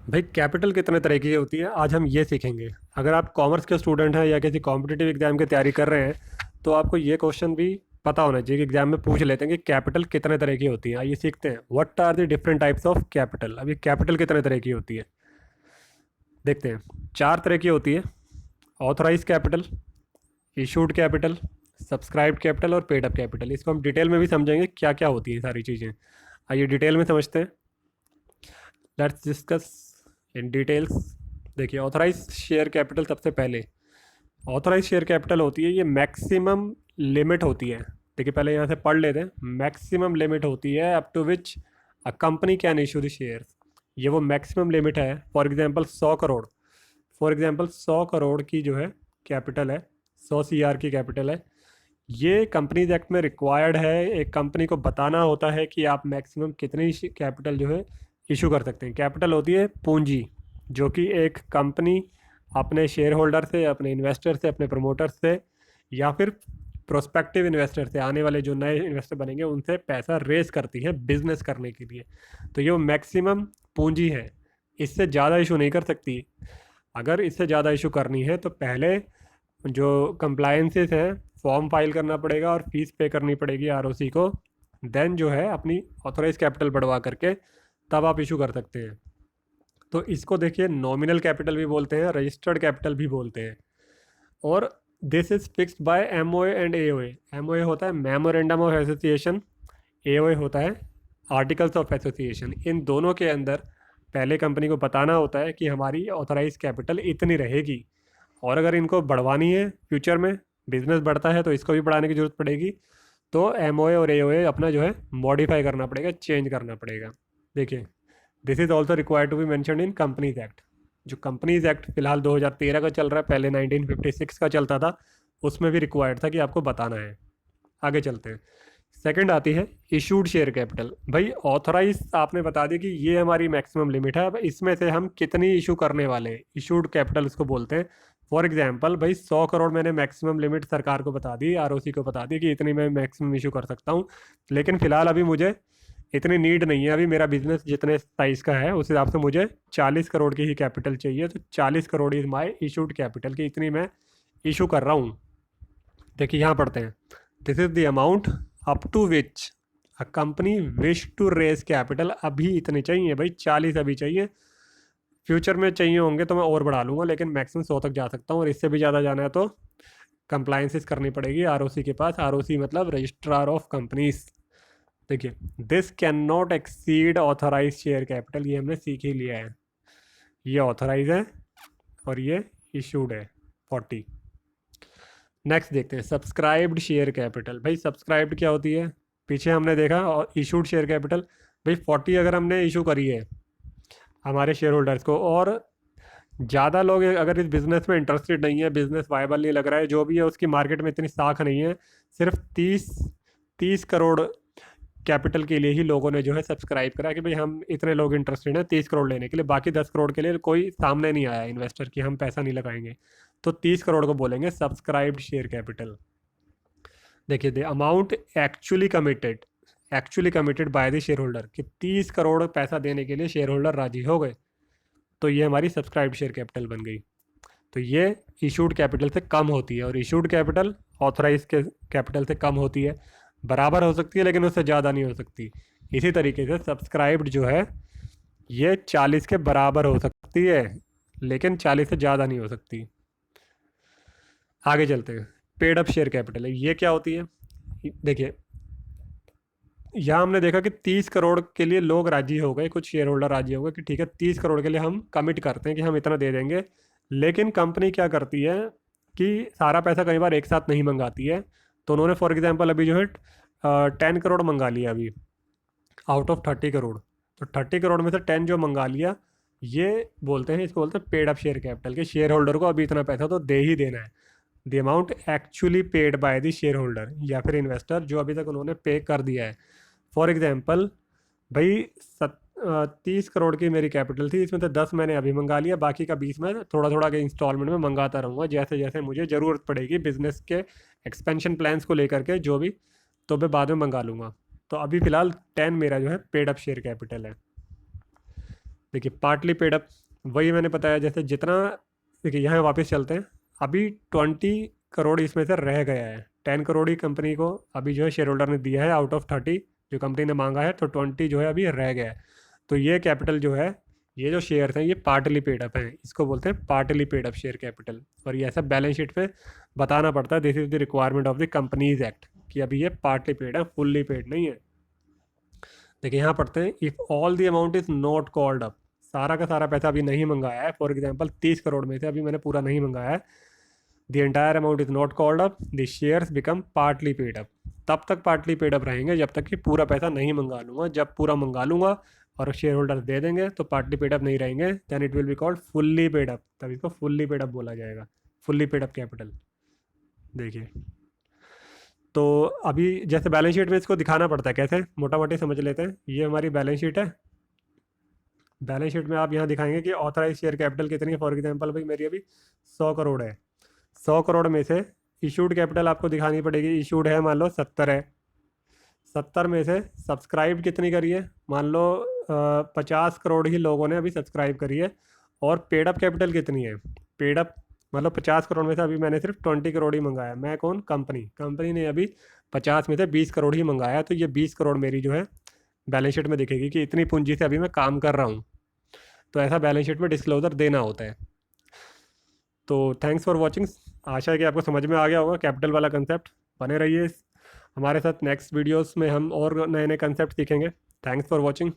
भाई कैपिटल कितने तरह की होती है आज हम ये सीखेंगे। अगर आप कॉमर्स के स्टूडेंट हैं या किसी कॉम्पिटिटिव एग्जाम की तैयारी कर रहे हैं तो आपको ये क्वेश्चन भी पता होना चाहिए कि एग्जाम में पूछ लेते हैं कि कैपिटल कितने तरह की होती है। आइए सीखते हैं what are the different types of capital. अब ये कैपिटल कितने तरह की होती है देखते हैं। चार तरह की होती है। Authorise capital, issued capital, subscribed capital और पेड अप कैपिटल। इसको हम डिटेल में भी समझेंगे क्या क्या होती है सारी चीज़ें। आइए डिटेल में समझते हैं। Let's discuss in details. देखिए ऑथराइज शेयर कैपिटल सबसे पहले। ऑथराइज शेयर कैपिटल होती है, ये मैक्सिमम लिमिट होती है। देखिए पहले यहाँ से पढ़ लेते हैं। मैक्सिमम लिमिट होती है up to which a company can issue the shares. ये वो मैक्सिमम लिमिट है। For example 100 crore. For example 100 crore की जो है कैपिटल है, 100 CR की कैपिटल है। ये कंपनीज एक्ट में रिक्वायर्ड है। एक कंपनी को बताना होता है कि आप मैक्सिमम कितनी कैपिटल जो है इशू कर सकते हैं। कैपिटल होती है पूंजी, जो कि एक कंपनी अपने शेयर होल्डर से, अपने इन्वेस्टर से, अपने प्रमोटर से या फिर प्रोस्पेक्टिव इन्वेस्टर से, आने वाले जो नए इन्वेस्टर बनेंगे उनसे पैसा रेस करती है बिजनेस करने के लिए। तो ये वो मैक्सिमम पूंजी है, इससे ज़्यादा इशू नहीं कर सकती। अगर इससे ज़्यादा इशू करनी है तो पहले जो कंप्लायंसेस हैं, फॉर्म फाइल करना पड़ेगा और फीस पे करनी पड़ेगी आरओसी को। देन जो है अपनी ऑथराइज कैपिटल बढ़वा करके तब आप इशू कर सकते हैं। तो इसको देखिए नॉमिनल कैपिटल भी बोलते हैं, रजिस्टर्ड कैपिटल भी बोलते हैं। और this is fixed by MOA and AOA. MOA होता है मेमोरेंडम ऑफ एसोसिएशन, एओए होता है आर्टिकल्स ऑफ एसोसिएशन। इन दोनों के अंदर पहले कंपनी को बताना होता है कि हमारी ऑथराइज कैपिटल इतनी रहेगी, और अगर इनको बढ़वानी है फ्यूचर में, बिजनेस बढ़ता है तो इसको भी बढ़ाने की जरूरत पड़ेगी, तो एमओए और एओए अपना जो है मॉडिफाई करना पड़ेगा, चेंज करना पड़ेगा। देखिए this is also required to be mentioned in companies act. जो कंपनीज एक्ट फिलहाल 2013 का चल रहा है, पहले 1956 का चलता था, उसमें भी रिक्वायर्ड था कि आपको बताना है। आगे चलते हैं। सेकंड आती है इशूड शेयर कैपिटल। भाई ऑथराइज आपने बता दी कि ये हमारी मैक्सिमम लिमिट है, अब इसमें से हम कितनी इशू करने वाले हैं, इशूड कैपिटल इसको बोलते हैं। फॉर एग्जांपल भाई 100 करोड़ मैंने मैक्सिमम लिमिट सरकार को बता दी, आरओसी को बता दी कि इतनी मैं मैक्सिमम इशू कर सकता हूँ। लेकिन फिलहाल अभी मुझे इतनी नीड नहीं है, अभी मेरा बिजनेस जितने साइज का है उस हिसाब से मुझे 40 करोड़ की ही कैपिटल चाहिए। तो 40 crore is my issued capital की इतनी मैं इशू कर रहा हूँ। देखिए यहाँ पढ़ते हैं। This is the amount up to which a company wish to raise capital. अभी इतने चाहिए भाई, 40 अभी चाहिए। फ्यूचर में चाहिए होंगे तो मैं और बढ़ा लूँगा, लेकिन मैक्सिमम 100 तक जा सकता हूँ, और इससे भी ज़्यादा जाना है तो कंप्लाइंसेस करनी पड़ेगी आरओसी के पास। आरओसी मतलब रजिस्ट्रार ऑफ कंपनीज। देखिए this can not exceed authorise share capital, ये हमने सीख ही लिया है। ये ऑथराइज है और ये इशूड है 40। नेक्स्ट देखते हैं सब्सक्राइब्ड शेयर कैपिटल। भाई सब्सक्राइब्ड क्या होती है, पीछे हमने देखा। और इशूड शेयर कैपिटल, भाई 40 अगर हमने इशू करी है हमारे शेयर होल्डर्स को, और ज़्यादा लोग अगर इस बिज़नेस में इंटरेस्टेड नहीं है, बिज़नेस वायबल नहीं लग रहा है, जो भी है उसकी मार्केट में इतनी साख नहीं है, सिर्फ 30 करोड़ कैपिटल के लिए ही लोगों ने जो है सब्सक्राइब करा कि भाई हम इतने लोग इंटरेस्टेड हैं 30 करोड़ लेने के लिए, बाकी 10 करोड़ के लिए कोई सामने नहीं आया इन्वेस्टर कि हम पैसा नहीं लगाएंगे, तो 30 करोड़ को बोलेंगे सब्सक्राइब्ड शेयर कैपिटल। देखिए the amount actually committed by the share holder, कि 30 करोड़ पैसा देने के लिए शेयर होल्डर राजी हो गए, तो ये हमारी सब्सक्राइब्ड शेयर कैपिटल बन गई। तो ये इशूड कैपिटल से कम होती है, और इशूड कैपिटल ऑथराइज के कैपिटल से कम होती है। बराबर हो सकती है लेकिन उससे ज़्यादा नहीं हो सकती। इसी तरीके से सब्सक्राइब्ड जो है ये 40 के बराबर हो सकती है, लेकिन 40 से ज़्यादा नहीं हो सकती। आगे चलते हैं। पेड अप शेयर कैपिटल है, ये क्या होती है। देखिए यहाँ हमने देखा कि 30 करोड़ के लिए लोग राजी हो गए, कुछ शेयर होल्डर राजी हो गए कि ठीक है 30 करोड़ के लिए हम कमिट करते हैं कि हम इतना दे देंगे। लेकिन कंपनी क्या करती है कि सारा पैसा कई बार एक साथ नहीं मंगाती है। तो उन्होंने फॉर एग्जांपल अभी जो है 10 करोड़ मंगा लिया अभी आउट ऑफ 30 करोड़। तो 30 करोड़ में से 10 जो मंगा लिया, ये बोलते हैं, इसको बोलते हैं पेड अप शेयर कैपिटल, के शेयर होल्डर को अभी इतना पैसा तो दे ही देना है। The amount actually paid by the share holder या फिर इन्वेस्टर, जो अभी तक उन्होंने पे कर दिया है। फॉर एग्जाम्पल भाई 30 करोड़ की मेरी कैपिटल थी, इसमें से 10 मैंने अभी मंगा लिया, बाकी का 20 मैं थोड़ा थोड़ा के इंस्टॉलमेंट में मंगाता रहूँगा, जैसे जैसे मुझे ज़रूरत पड़ेगी बिजनेस के एक्सपेंशन प्लान्स को लेकर के जो भी, तो मैं बाद में मंगा लूँगा। तो अभी फ़िलहाल 10 मेरा जो है पेड अप शेयर कैपिटल है। देखिए पार्टली पेड अप, वही मैंने बताया जैसे जितना, देखिए यहाँ वापस चलते हैं। अभी 20 करोड़ इसमें से रह गया है। 10 करोड़ ही कंपनी को अभी जो है शेयर होल्डर ने दिया है आउट ऑफ 30 जो कंपनी ने मांगा है, तो 20 जो है अभी रह गया है। तो ये कैपिटल जो है, ये जो शेयर्स हैं ये पार्टली पेड अप हैं, इसको बोलते हैं partly paid up share capital. और ये ऐसा बैलेंस शीट पे बताना पड़ता है, this is the requirement of the companies act, कि अभी ये पार्टली पेड है, फुल्ली पेड नहीं है। देखिए यहाँ पढ़ते हैं, if all the amount is not called up, सारा का सारा पैसा अभी नहीं मंगाया है, फॉर एग्जांपल 30 करोड़ में से अभी मैंने पूरा नहीं मंगाया है, the entire amount is not called up, the shares become partly paid up. तब तक पार्टली पेड अप रहेंगे जब तक कि पूरा पैसा नहीं मंगा लूँगा। जब पूरा मंगा लूँगा और शेयर होल्डर्स दे देंगे तो पार्टली पेड अप नहीं रहेंगे, then it will be called fully paid up, तब इसको फुल्ली पेड अप बोला जाएगा, फुल्ली पेड अप कैपिटल। देखिए तो अभी जैसे बैलेंस शीट में इसको दिखाना पड़ता है कैसे, मोटा मोटी समझ लेते हैं। ये हमारी बैलेंस शीट है। बैलेंस शीट में आप यहाँ दिखाएंगे कि ऑथराइज शेयर कैपिटल कितनी है। फॉर एग्जांपल भाई मेरी अभी 100 करोड़ है, 100 करोड़ में से इशूड कैपिटल आपको दिखानी पड़ेगी। इशूड है मान लो 70 है, 70 में से सब्सक्राइब कितनी करी है, मान लो 50 करोड़ ही लोगों ने अभी सब्सक्राइब करी है। और पेड अप कैपिटल कितनी है, पेड अप मतलब 50 करोड़ में से अभी मैंने सिर्फ 20 करोड़ ही मंगाया। मैं कौन, कंपनी, कंपनी ने अभी 50 में से 20 करोड़ ही मंगाया, तो ये 20 करोड़ मेरी जो है बैलेंस शीट में दिखेगी कि इतनी पूंजी से अभी मैं काम कर रहा हूँ। तो ऐसा बैलेंस शीट में डिस्क्लोजर देना होता है। तो थैंक्स फॉर वॉचिंग, आशा है कि आपको समझ में आ गया होगा कैपिटल वाला कंसेप्ट। बने रहिए हमारे साथ, नेक्स्ट वीडियोस में हम और नए नए कंसेप्ट सीखेंगे। Thanks for watching.